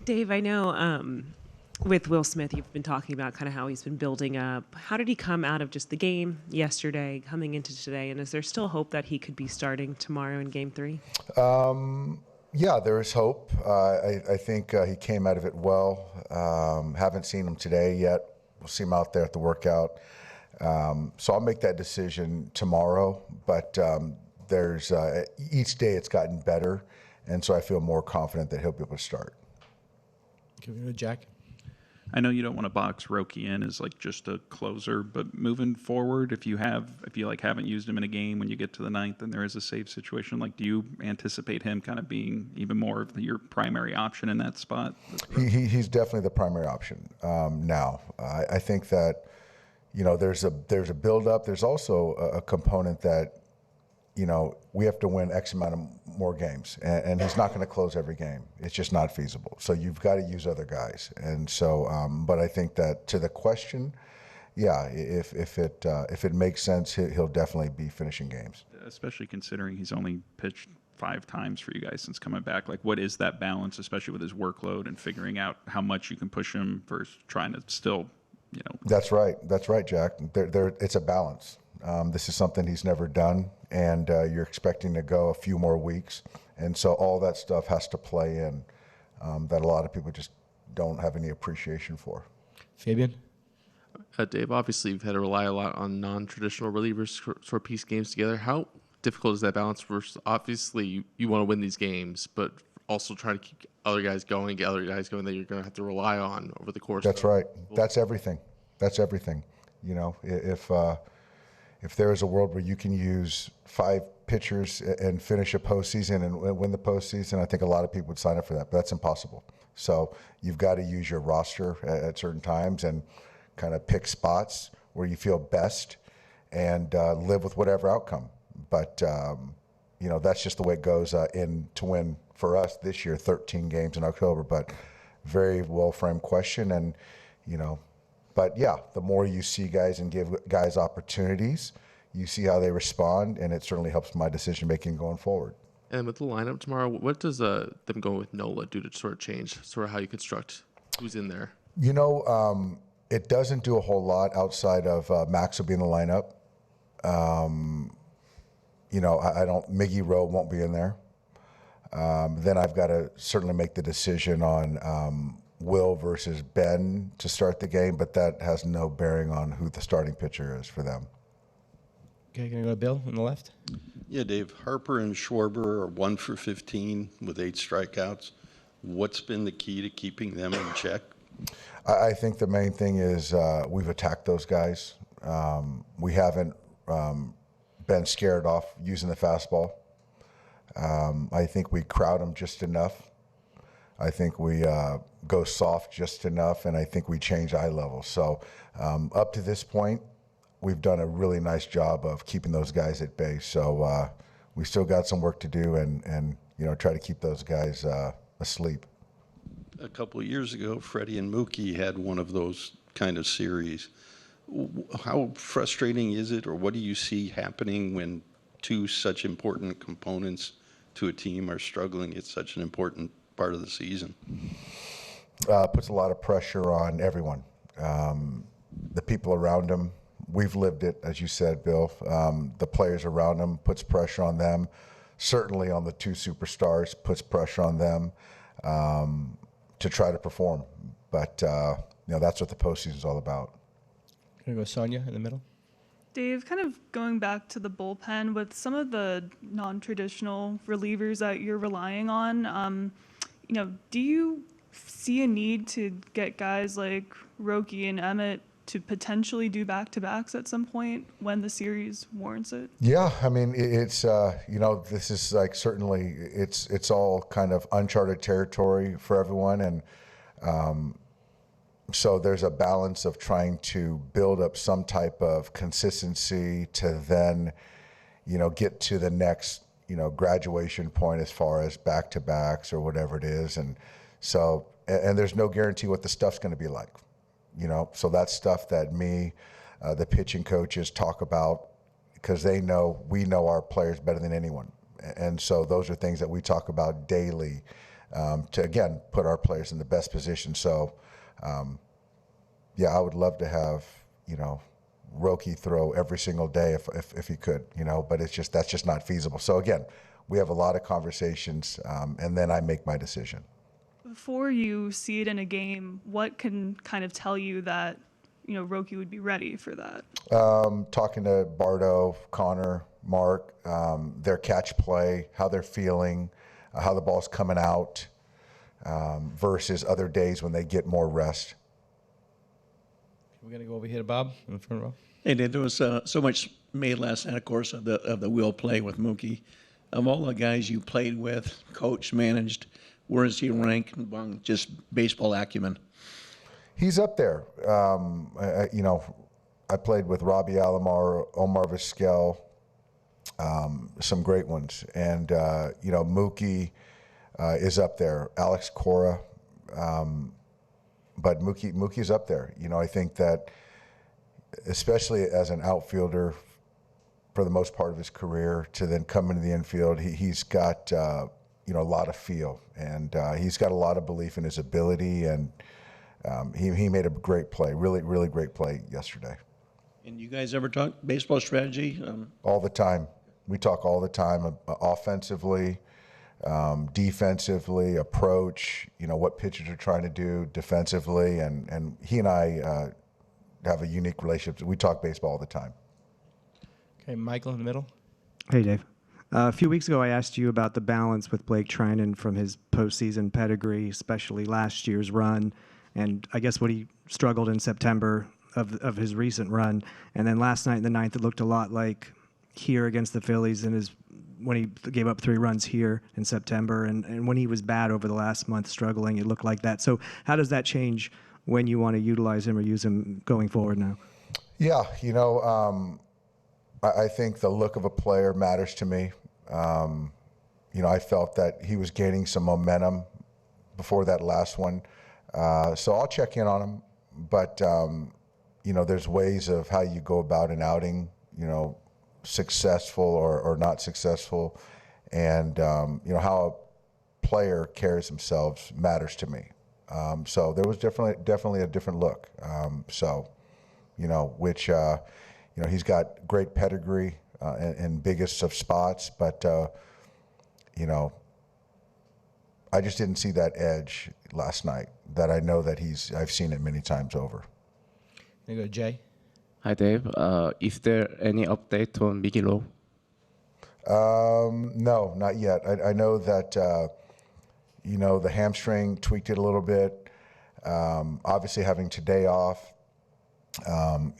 Dave, I know with Will Smith, you've been talking about kind of how he's been building up. How did he come out of just the game yesterday, coming into today? And is there still hope that he could be starting tomorrow in Game 3? Yeah, there is hope. I think he came out of it well. Haven't seen him today yet. We'll see him out there at the workout. So I'll make that decision tomorrow. But there's each day it's gotten better, and so I feel more confident that he'll be able to start. Can we go to Jack? I know you don't want to box Roki in as like just a closer, but moving forward, if you haven't used him in a game when you get to the ninth and there is a save situation, like do you anticipate him kind of being even more of your primary option in that spot? He's definitely the primary option now. I think that there's a build-up. There's also a component that we have to win X amount of more games, and he's not going to close every game. It's just not feasible. So you've got to use other guys. And so, but I think that to the question, yeah, if it makes sense, he'll definitely be finishing games. Especially considering he's only pitched 5 times for you guys since coming back. Like, what is that balance, especially with his workload and figuring out how much you can push him versus trying to still, That's right, Jack. It's a balance. This is something he's never done, and you're expecting to go a few more weeks. And so all that stuff has to play in that a lot of people just don't have any appreciation for. Fabian? Dave, obviously you've had to rely a lot on non-traditional relievers for piece games together. How difficult is that balance versus obviously you want to win these games, but also trying to keep other guys going, get other guys going that you're going to have to rely on over the course That's right. That's everything. If there is a world where you can use 5 pitchers and finish a postseason and win the postseason, I think a lot of people would sign up for that, but that's impossible. So you've got to use your roster at certain times and kind of pick spots where you feel best and live with whatever outcome. But, that's just the way it goes in to win for us this year, 13 games in October, but very well-framed question. And, but yeah, the more you see guys and give guys opportunities, you see how they respond, and it certainly helps my decision-making going forward. And with the lineup tomorrow, what does them going with Nola do to sort of change sort of how you construct who's in there? It doesn't do a whole lot outside of Max will be in the lineup. Miggy Rowe won't be in there. Then I've got to certainly make the decision on Will versus Ben to start the game, but that has no bearing on who the starting pitcher is for them. Okay, can I go to Bill on the left? Yeah, Dave, Harper and Schwarber are 1 for 15 with 8 strikeouts. What's been the key to keeping them in check? I think the main thing is we've attacked those guys. We haven't been scared off using the fastball. I think we crowd them just enough. I think we go soft just enough, and I think we change eye level. So up to this point, we've done a really nice job of keeping those guys at bay. So we still got some work to do, and try to keep those guys asleep. A couple of years ago, Freddie and Mookie had one of those kind of series. How frustrating is it, or what do you see happening when 2 such important components to a team are struggling at such an important part of the season? Puts a lot of pressure on everyone. The people around them, we've lived it, as you said, Bill. The players around them puts pressure on them. Certainly on the 2 superstars, puts pressure on them to try to perform. But that's what the postseason is all about. Can I go Sonia in the middle? Dave, kind of going back to the bullpen, with some of the non-traditional relievers that you're relying on, do you see a need to get guys like Roki and Emmett to potentially do back-to-backs at some point when the series warrants it? Yeah, I mean, it's, this is like certainly it's all kind of uncharted territory for everyone. And so there's a balance of trying to build up some type of consistency to then, get to the next, graduation point as far as back-to-backs or whatever it is. And so, and there's no guarantee what the stuff's going to be like, So that's stuff that the pitching coaches talk about because we know our players better than anyone. And so those are things that we talk about daily to, again, put our players in the best position. So, I would love to have, Roki throw every single day if he could, but that's just not feasible. So, again, we have a lot of conversations, and then I make my decision. Before you see it in a game, what can kind of tell you that, Roki would be ready for that? Talking to Bardo, Connor, Mark, their catch play, how they're feeling, how the ball's coming out, versus other days when they get more rest. We're going to go over here to Bob in the front row. Hey, there was so much made last night, of course, of the will play with Mookie. Of all the guys you played with, coached, managed, where does he rank among just baseball acumen? He's up there. I played with Robbie Alomar, Omar Vizquel, some great ones. And, Mookie is up there. Alex Cora. But Mookie's up there. I think that, especially as an outfielder for the most part of his career, to then come into the infield, he's got, a lot of feel. And he's got a lot of belief in his ability. And he made a great play, really, really great play yesterday. And you guys ever talk baseball strategy? All the time. We talk all the time, offensively, defensively, approach, what pitchers are trying to do defensively. And he and I have a unique relationship. We talk baseball all the time. Okay, Michael in the middle. Hey, Dave. A few weeks ago, I asked you about the balance with Blake Treinen from his postseason pedigree, especially last year's run, and I guess what he struggled in September of his recent run. And then last night in the ninth, it looked a lot like here against the Phillies when he gave up 3 runs here in September. And when he was bad over the last month, struggling, it looked like that. So how does that change when you want to utilize him or use him going forward now? Yeah, I think the look of a player matters to me. I felt that he was gaining some momentum before that last one. So I'll check in on him. But, there's ways of how you go about an outing, successful or not successful. And, how a player carries themselves matters to me. So there was definitely a different look. He's got great pedigree in biggest of spots, but, I just didn't see that edge last night that I know that I've seen it many times over. There you go, Jay. Hi, Dave. Is there any update on Miggy Lowe? No, not yet. I know that, the hamstring tweaked it a little bit. Obviously having today off,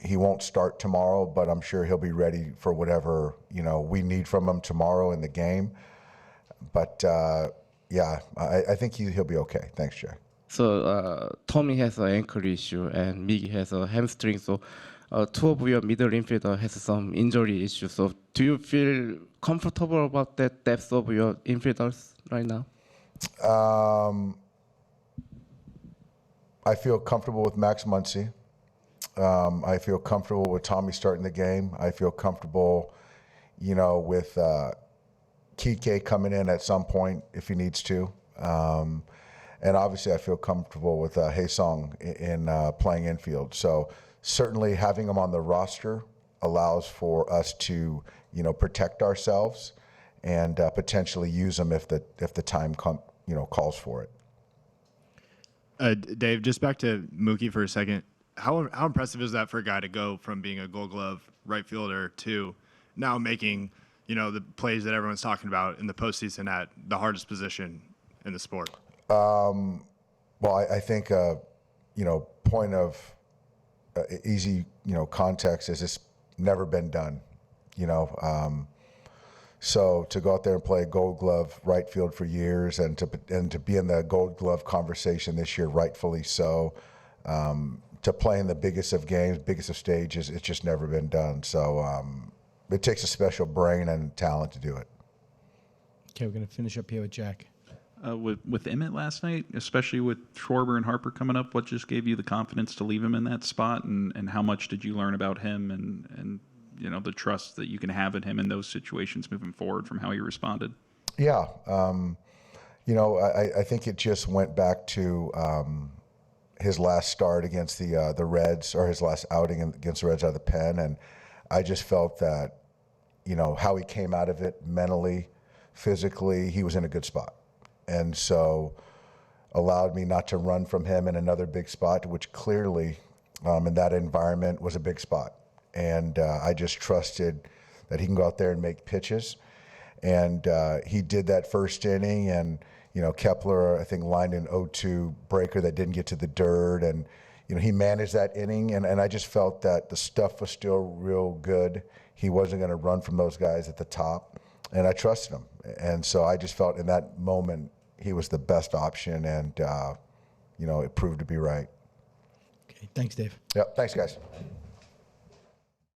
he won't start tomorrow, but I'm sure he'll be ready for whatever, we need from him tomorrow in the game. But, I think he'll be okay. Thanks, Jay. So Tommy has an ankle issue and Miggy has a hamstring. So 2 of your middle infielder has some injury issues. So do you feel comfortable about that depth of your infielders right now? I feel comfortable with Max Muncy. I feel comfortable with Tommy starting the game. I feel comfortable, with Kike coming in at some point if he needs to. And obviously I feel comfortable with Hae-Sung in playing infield. So certainly having him on the roster allows for us to, protect ourselves and potentially use him if the time calls for it. Dave, just back to Mookie for a second. How impressive is that for a guy to go from being a Gold Glove right fielder to now making, the plays that everyone's talking about in the postseason at the hardest position in the sport? Well, I think, point of easy, context is it's never been done, So to go out there and play Gold Glove right field for years and to be in the Gold Glove conversation this year, rightfully so, to play in the biggest of games, biggest of stages, it's just never been done. So it takes a special brain and talent to do it. Okay, we're going to finish up here with Jack. With Emmett last night, especially with Schwarber and Harper coming up, what just gave you the confidence to leave him in that spot, and how much did you learn about him and the trust that you can have in him in those situations moving forward from how he responded? Yeah, I think it just went back to his last start against the Reds, or his last outing against the Reds out of the pen, and I just felt that, how he came out of it mentally, physically, he was in a good spot, and so allowed me not to run from him in another big spot, which clearly in that environment was a big spot, and I just trusted that he can go out there and make pitches, and he did that first inning, and Kepler, I think, lined an 0-2 breaker that didn't get to the dirt, and he managed that inning, and I just felt that the stuff was still real good. He wasn't going to run from those guys at the top, and I trusted him, and so I just felt in that moment he was the best option, and it proved to be right. Okay, thanks, Dave. Yep, thanks, guys.